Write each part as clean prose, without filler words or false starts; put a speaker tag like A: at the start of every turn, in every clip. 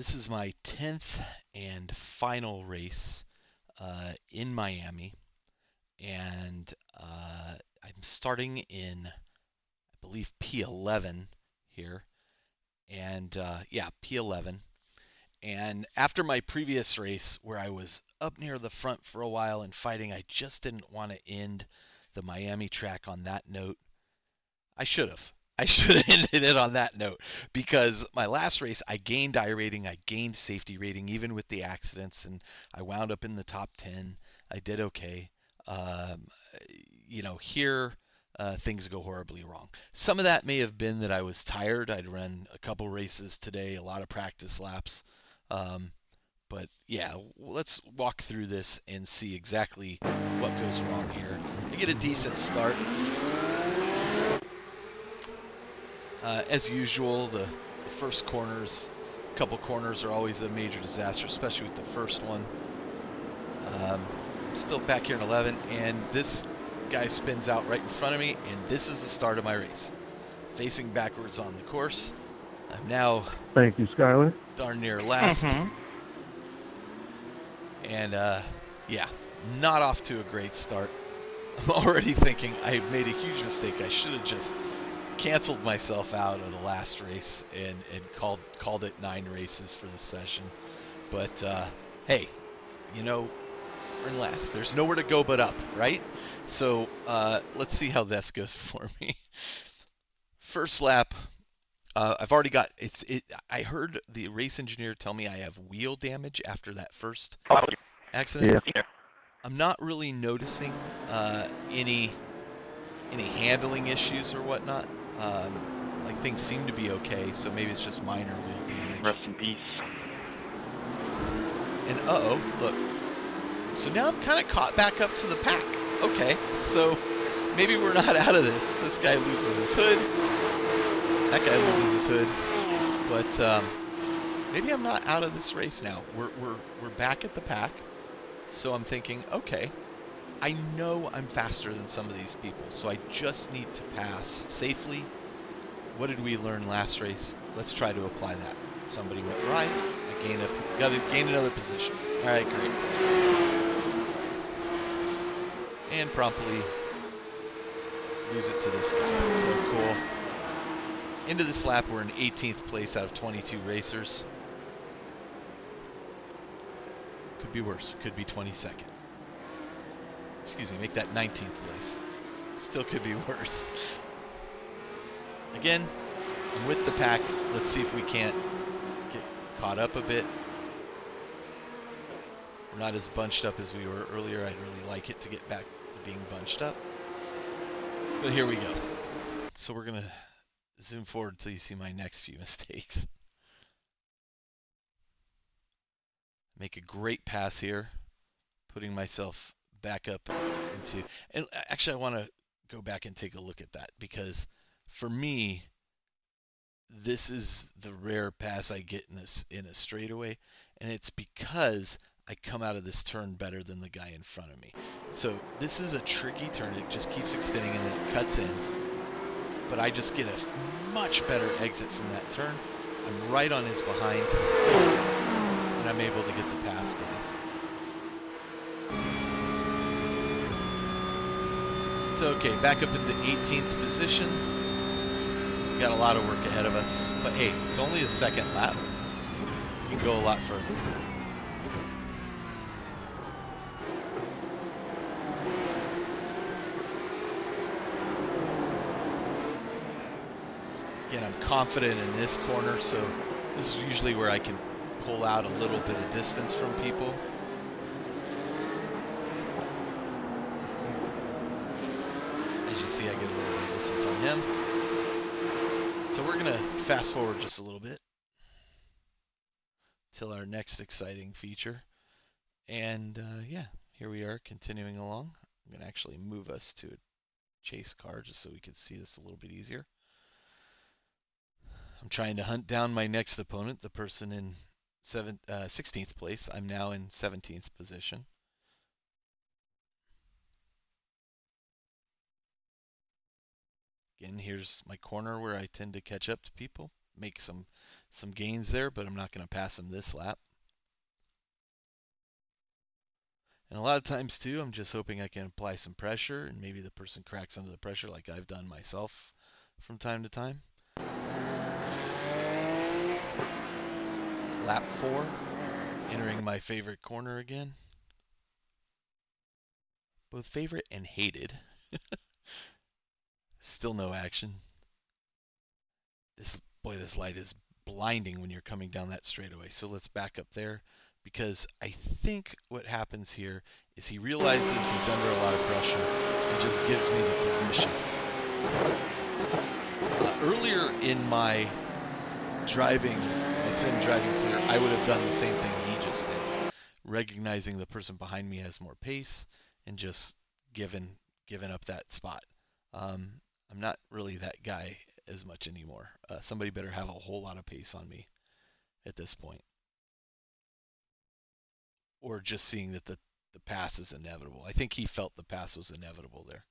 A: This is my 10th and final race in Miami, and I'm starting in, I believe, P11 here, and yeah, P11. And after my previous race, where I was up near the front for a while and fighting, I just didn't want to end the Miami track on that note. I should have. I should have ended it on that note because my last race, I gained iRating, I gained safety rating, even with the accidents, and I wound up in the top 10. I did okay. Um, here things go horribly wrong. Some of that may have been that I was tired. I'd run a couple races today, a lot of practice laps. Um, but yeah, let's walk through this and see exactly what goes wrong here. I get a decent start. As usual, the first corners, couple corners are always a major disaster, especially with the first one. I'm still back here in 11, and this guy spins out right in front of me, and this is the start of my race. Facing backwards on the course. I'm now
B: Thank you, Skyler.
A: darn near last,
C: Mm-hmm.
A: and yeah, not off to a great start. I'm already thinking I made a huge mistake. I should have just canceled myself out of the last race and called it 9 races for the session. But hey, you know, we're in last. There's nowhere to go but up, right? So let's see how this goes for me. First lap, I've already got it's. I heard the race engineer tell me I have wheel damage after that first accident.
B: Yeah.
A: I'm not really noticing any handling issues or whatnot. Like things seem to be okay, so maybe it's just minor wheel damage.
C: Rest in peace.
A: And uh-oh, look. So now I'm kind of caught back up to the pack. Okay, so maybe we're not out of this. This guy loses his hood. That guy loses his hood. But maybe I'm not out of this race now. We're back at the pack. So I'm thinking, okay, I know I'm faster than some of these people, so I just need to pass safely. What did we learn last race? Let's try to apply that. Somebody went right. I gained another position. All right, great. And promptly lose it to this guy. So cool. Into this lap, we're in 18th place out of 22 racers. Could be worse. Could be 22nd. Excuse me, make that 19th place. Still could be worse. Again, I'm with the pack. Let's see if we can't get caught up a bit. We're not as bunched up as we were earlier. I'd really like it to get back to being bunched up. But here we go. So we're going to zoom forward until you see my next few mistakes. Make a great pass here, putting myself back up into, and actually I want to go back and take a look at that because for me, this is the rare pass I get in a straightaway, and it's because I come out of this turn better than the guy in front of me. So this is a tricky turn. It just keeps extending and then it cuts in. But I just get a much better exit from that turn. I'm right on his behind, and I'm able to get the pass done. So, okay, back up at the 18th position. We got a lot of work ahead of us, but hey, it's only the second lap. We can go a lot further. Again, I'm confident in this corner, so this is usually where I can pull out a little bit of distance from people. As you see, I get a little bit of distance on him. So we're going to fast forward just a little bit till our next exciting feature. And yeah, here we are continuing along. I'm going to actually move us to a chase car just so we can see this a little bit easier. I'm trying to hunt down my next opponent, the person in 16th place. I'm now in 17th position. Again, here's my corner where I tend to catch up to people, make some some gains there, but I'm not going to pass him this lap. And a lot of times too, I'm just hoping I can apply some pressure and maybe the person cracks under the pressure like I've done myself from time to time. Lap 4, entering my favorite corner again. Both favorite and hated. Still no action. This light is blinding when you're coming down that straightaway. So let's back up there, because I think what happens here is he realizes he's under a lot of pressure and just gives me the position. Earlier in my sim driving career, I would have done the same thing he just did, recognizing the person behind me has more pace and just given up that spot. I'm not really that guy as much anymore. Somebody better have a whole lot of pace on me at this point. Or just seeing that the pass is inevitable. I think he felt the pass was inevitable there.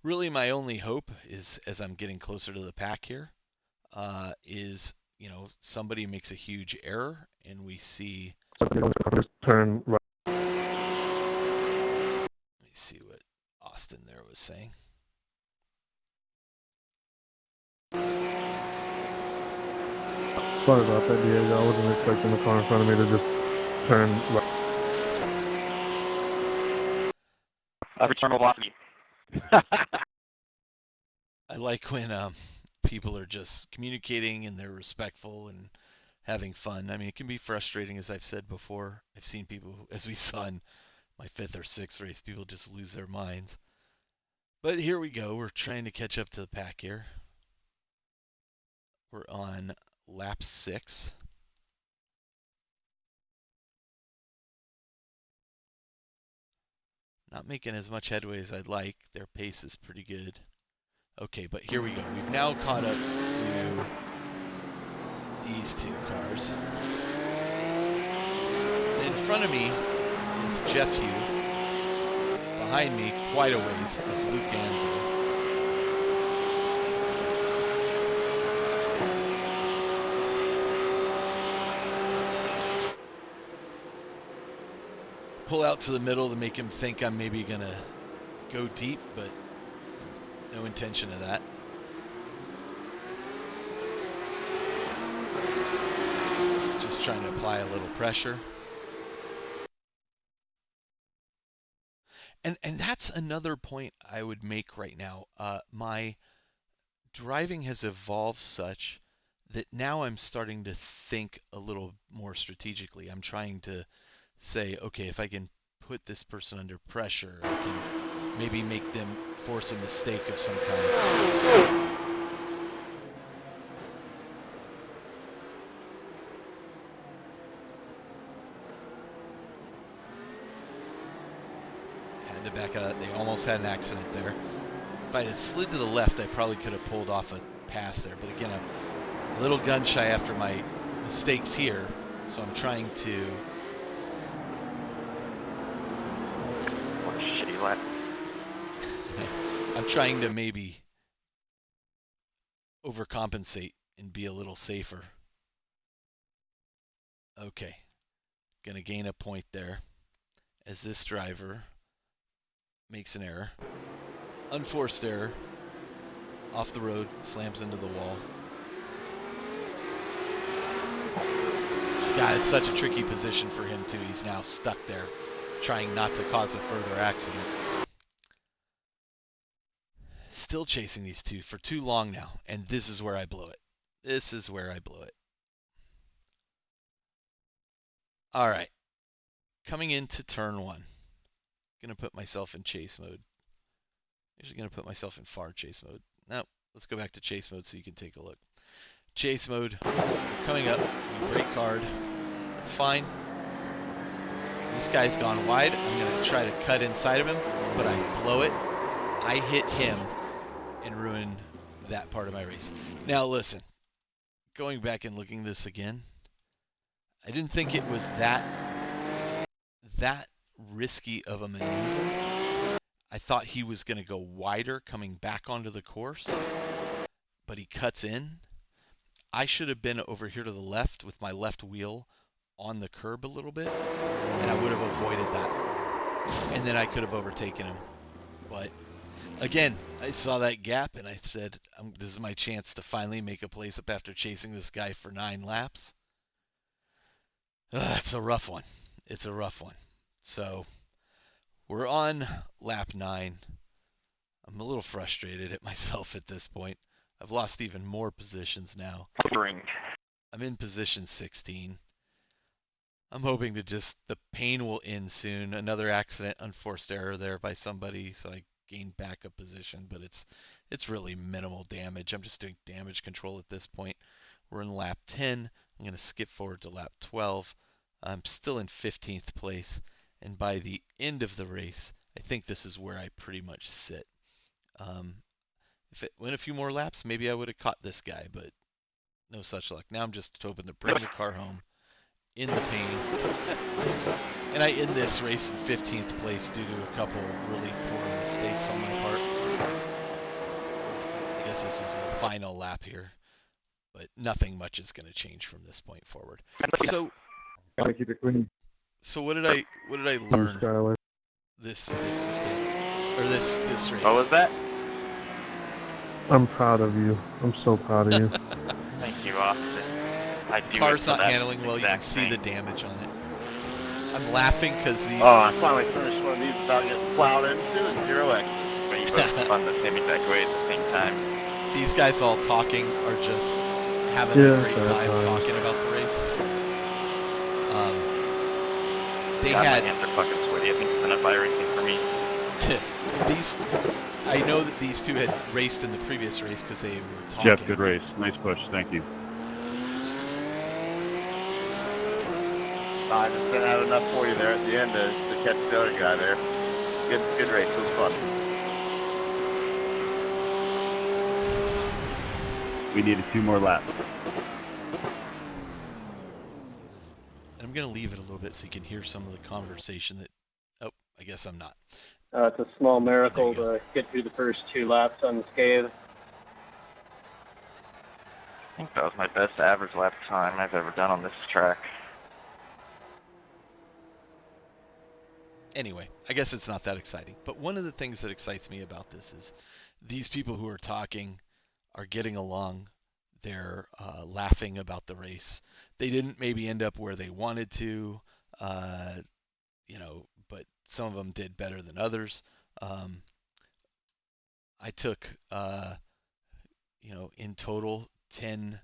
A: Really, my only hope is, as I'm getting closer to the pack here, is, somebody makes a huge error and we see...
B: Turn right.
A: Let me see what Austin there was saying.
B: Sorry about that, Diego. I wasn't expecting the car in front of me to just turn right.
C: Return velocity.
A: I like when people are just communicating and they're respectful and having fun. I mean, it can be frustrating, as I've said before. I've seen people, as we saw in my 5th or 6th race, people just lose their minds. But here we go. We're trying to catch up to the pack here. We're on lap 6. Not making as much headway as I'd like. Their pace is pretty good. Okay, but here we go. We've now caught up to these two cars. And in front of me is Jeff Hugh. Behind me, quite a ways, is Luke Ganzo. Pull out to the middle to make him think I'm maybe going to go deep, but no intention of that. Just trying to apply a little pressure. And that's another point I would make right now. My driving has evolved such that now I'm starting to think a little more strategically. I'm trying to say, okay, if I can put this person under pressure, I can maybe make them force a mistake of some kind. Had to back out. They almost had an accident there. If I had slid to the left, I probably could have pulled off a pass there. But again, I'm a little gun shy after my mistakes here, so I'm trying to...
C: What a shitty lap.
A: I'm trying to maybe overcompensate and be a little safer. Okay. Gonna gain a point there as this driver makes an error. Unforced error. Off the road, slams into the wall. It's such a tricky position for him too. He's now stuck there, trying not to cause a further accident. Still chasing these two for too long now, and this is where I blow it. This is where I blow it. All right. Coming into turn 1. Gonna put myself in chase mode. Actually gonna put myself in far chase mode. No, let's go back to chase mode so you can take a look. Chase mode. Coming up. Brake card. That's fine. This guy's gone wide. I'm gonna try to cut inside of him, but I blow it. I hit him and ruin that part of my race. Now listen, going back and looking this again, I didn't think it was that risky of a maneuver. I thought he was going to go wider coming back onto the course, but he cuts in. I should have been over here to the left with my left wheel on the curb a little bit, and I would have avoided that. And then I could have overtaken him. But again, I saw that gap and I said, this is my chance to finally make a place up after chasing this guy for 9 laps. It's a rough one. It's a rough one. So we're on lap 9. I'm a little frustrated at myself at this point. I've lost even more positions now.
C: Ring.
A: I'm in position 16. I'm hoping to the pain will end soon. Another accident, unforced error there by somebody, so I gained backup position, but it's really minimal damage. I'm just doing damage control at this point. We're in lap 10. I'm going to skip forward to lap 12. I'm still in 15th place, and by the end of the race, I think this is where I pretty much sit. If it went a few more laps, maybe I would have caught this guy, but no such luck. Now I'm just hoping to bring the car home in the pain. And I end this race in 15th place due to a couple really poor mistakes on my part. I guess this is the final lap here, but nothing much is going to change from this point forward. So,
B: Gotta keep it clean.
A: so what did I learn this mistake or this race?
C: What was that?
B: I'm proud of you. I'm so proud of you.
C: Thank you, Austin. I do
A: Car's
C: it for
A: not
C: that
A: handling well. You can
C: exact
A: see the
C: thing.
A: damage on it. I'm laughing because these.
C: Oh, I finally finished one of these without getting plowed into and 0x. But you both on the same exact way at the same time.
A: These guys all talking are just having a great time talking about the race. They
C: God,
A: had
C: my hands are fucking sweaty. I think it's enough iRacing for me.
A: these. I know that these two had raced in the previous race because they were talking.
D: Jeff, good race. Nice push. Thank you.
C: I just didn't have enough for you there at the end to catch the other guy there. Good race. It was fun.
D: We needed 2 more laps.
A: And I'm gonna leave it a little bit so you can hear some of the conversation that. Oh, I guess I'm not.
E: It's a small miracle
A: There you
E: to get through the first 2 laps unscathed.
C: I think that was my best average lap time I've ever done on this track.
A: Anyway, I guess it's not that exciting. But one of the things that excites me about this is these people who are talking are getting along. They're laughing about the race. They didn't maybe end up where they wanted to, but some of them did better than others. I took, in total 10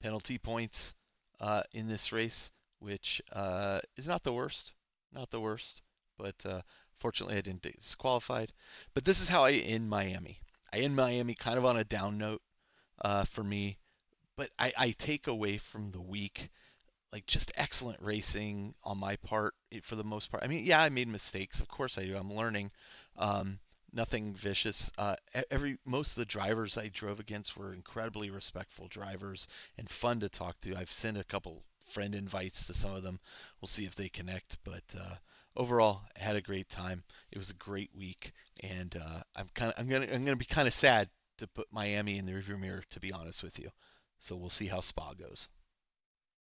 A: penalty points in this race, which is not the worst. Not the worst. But fortunately I didn't get disqualified. But this is how I end Miami. I end Miami kind of on a down note for me, but I take away from the week like just excellent racing on my part for the most part. I mean, yeah, I made mistakes. Of course I do. I'm learning. Nothing vicious. Most of the drivers I drove against were incredibly respectful drivers and fun to talk to. I've sent a couple friend invites to some of them. We'll see if they connect, but overall, I had a great time. It was a great week, and I'm gonna be kind of sad to put Miami in the rearview mirror, to be honest with you. So we'll see how Spa goes.